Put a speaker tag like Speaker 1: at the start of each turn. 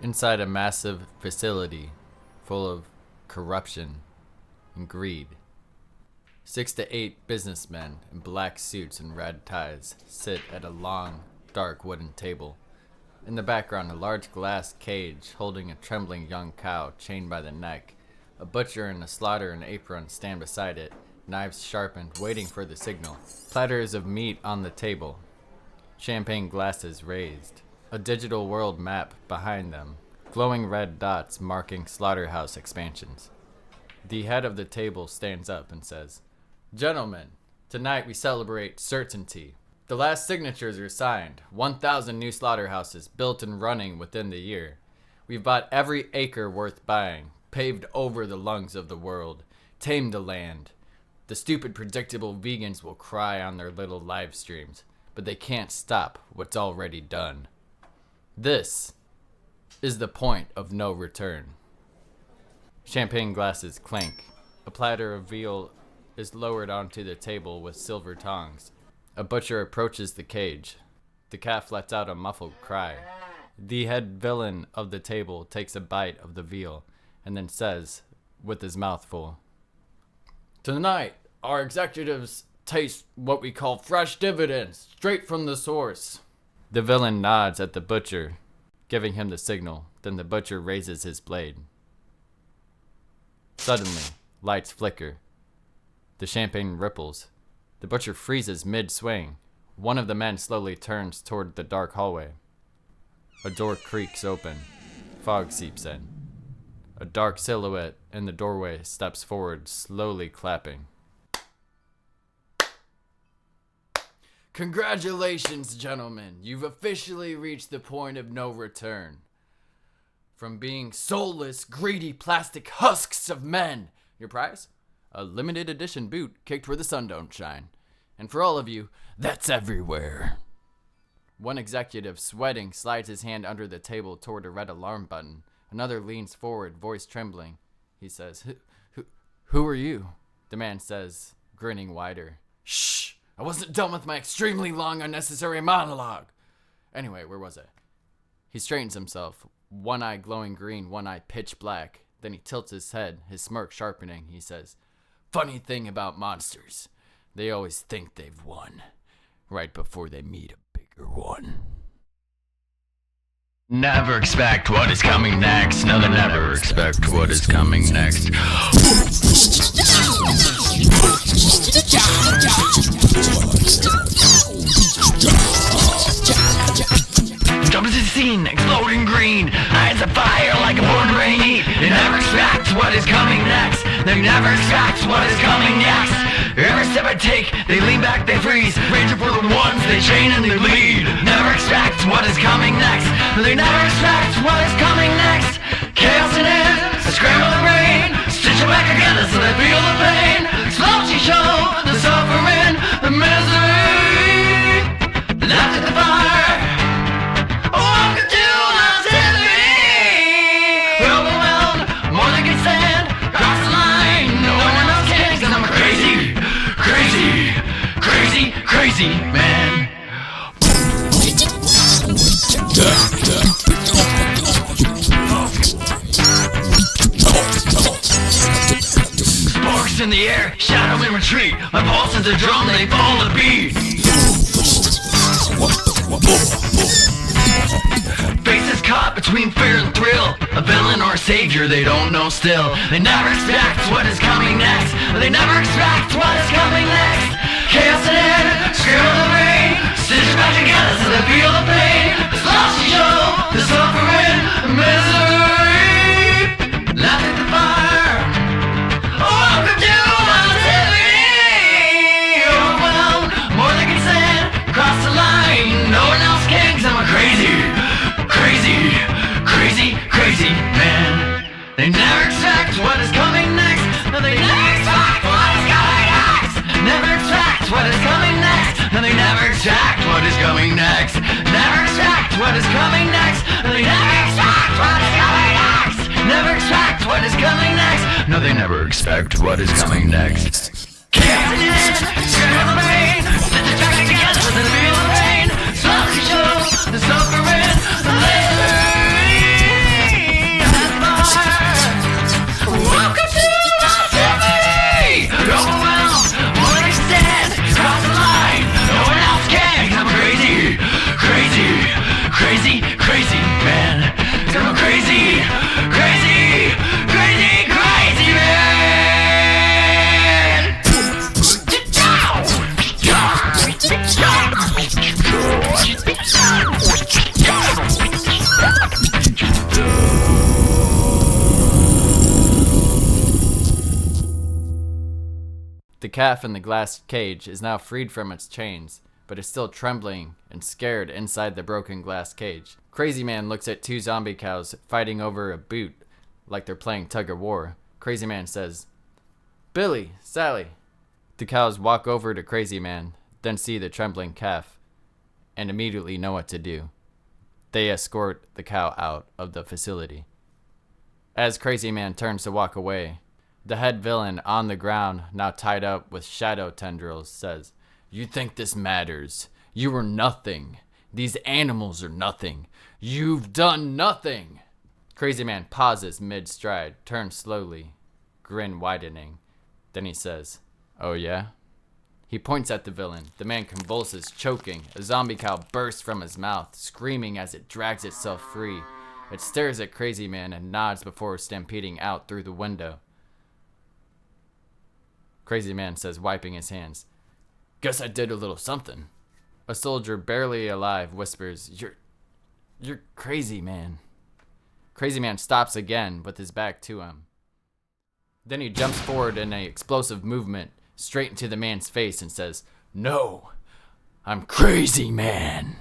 Speaker 1: inside a massive facility full of corruption and greed. 6 to 8 businessmen in black suits and red ties sit at a long, dark wooden table. In the background, a large glass cage holding a trembling young cow chained by the neck. A butcher and a slaughter in an apron stand beside it, knives sharpened, waiting for the signal. Platters of meat on the table. Champagne glasses raised. A digital world map behind them. Glowing red dots marking slaughterhouse expansions. The head of the table stands up and says, "Gentlemen, tonight we celebrate certainty. The last signatures are signed. 1,000 new slaughterhouses built and running within the year. We've bought every acre worth buying, paved over the lungs of the world, tamed the land. The stupid, predictable vegans will cry on their little live streams, but they can't stop what's already done. This is the point of no return." Champagne glasses clink. A platter of veal is lowered onto the table with silver tongs. A butcher approaches the cage. The calf lets out a muffled cry. The head villain of the table takes a bite of the veal and then says, with his mouth full, "Tonight, our executives taste what we call fresh dividends, straight from the source." The villain nods at the butcher, giving him the signal. Then the butcher raises his blade. Suddenly, lights flicker. The champagne ripples. The butcher freezes mid-swing. One of the men slowly turns toward the dark hallway. A door creaks open. Fog seeps in. A dark silhouette in the doorway steps forward, slowly clapping. "Congratulations, gentlemen. You've officially reached the point of no return. From being soulless, greedy plastic husks of men. Your prize? A limited edition boot kicked where the sun don't shine. And for all of you, that's everywhere." One executive, sweating, slides his hand under the table toward a red alarm button. Another leans forward, voice trembling. He says, Who are you?" The man says, grinning wider, "Shh! I wasn't done with my extremely long, unnecessary monologue. Anyway, where was I?" He straightens himself, one eye glowing green, one eye pitch black. Then he tilts his head, his smirk sharpening. He says, "Funny thing about monsters. They always think they've won, right before they meet a bigger one."
Speaker 2: Never expect what is coming next. No, they never expect what is coming next. Jump into the scene, exploding green, eyes of fire like a born to rain heat. They never expect what is coming next. They never expect what is coming next. Every step I take, they lean back, they freeze, raging for the ones they chain and they lead. Never expect what is coming next. They never expect what is coming next. Chaos in it, I scramble the brain, stitch it back together so they feel the pain. Slowly show the suffering, the misery. Light the fire. Welcome to ZManTheVegan. Overwhelmed, more than can stand. Cross the line, no one else can. 'Cause I'm a crazy, crazy, crazy, crazy man. Sparks in the air, shadow in retreat. My pulses are drum, they fall to beat. Faces caught between fear and thrill. A villain or a savior, they don't know still. They never expect what is coming next. They never expect what is coming next. Chaos in it, scream of the rain. Stitch back together so they feel the pain. It's lost to show the suffering, the misery. Light the fire. Welcome to ZManTheVegan. Overwhelmed, more than can stand. Cross the line, no one else can. 'Cause I'm a crazy, crazy, crazy, crazy man. They never expect what is coming next. No, they never expect what is coming next. Never expect what is coming next. No, they never expect what is coming next. Never expect what is coming next. No, they never expect what is coming next. Never expect what is coming next. No, they never expect what is coming next. Chaos in it, scream of the rain. Stitch it back together so they feel the pain. Slowly show the suffering, the misery.
Speaker 1: The calf in the glass cage is now freed from its chains, but is still trembling and scared inside the broken glass cage. Cray-Zman looks at two zombie cows fighting over a boot like they're playing tug of war. Cray-Zman says, "Billy, Sally." The cows walk over to Cray-Zman, then see the trembling calf, and immediately know what to do. They escort the cow out of the facility. As Cray-Zman turns to walk away, the head villain on the ground, now tied up with shadow tendrils, says, "You think this matters? You are nothing. These animals are nothing. You've done nothing." Cray-Zman pauses mid-stride, turns slowly, grin widening. Then he says, "Oh yeah?" He points at the villain. The man convulses, choking. A zombie cow bursts from his mouth, screaming as it drags itself free. It stares at Cray-Zman and nods before stampeding out through the window. Cray-Zman says, wiping his hands, "Guess I did a little something." A soldier barely alive whispers, You're crazy, man." Cray-Zman stops again with his back to him. Then he jumps forward in an explosive movement straight into the man's face and says, "No, I'm crazy, man."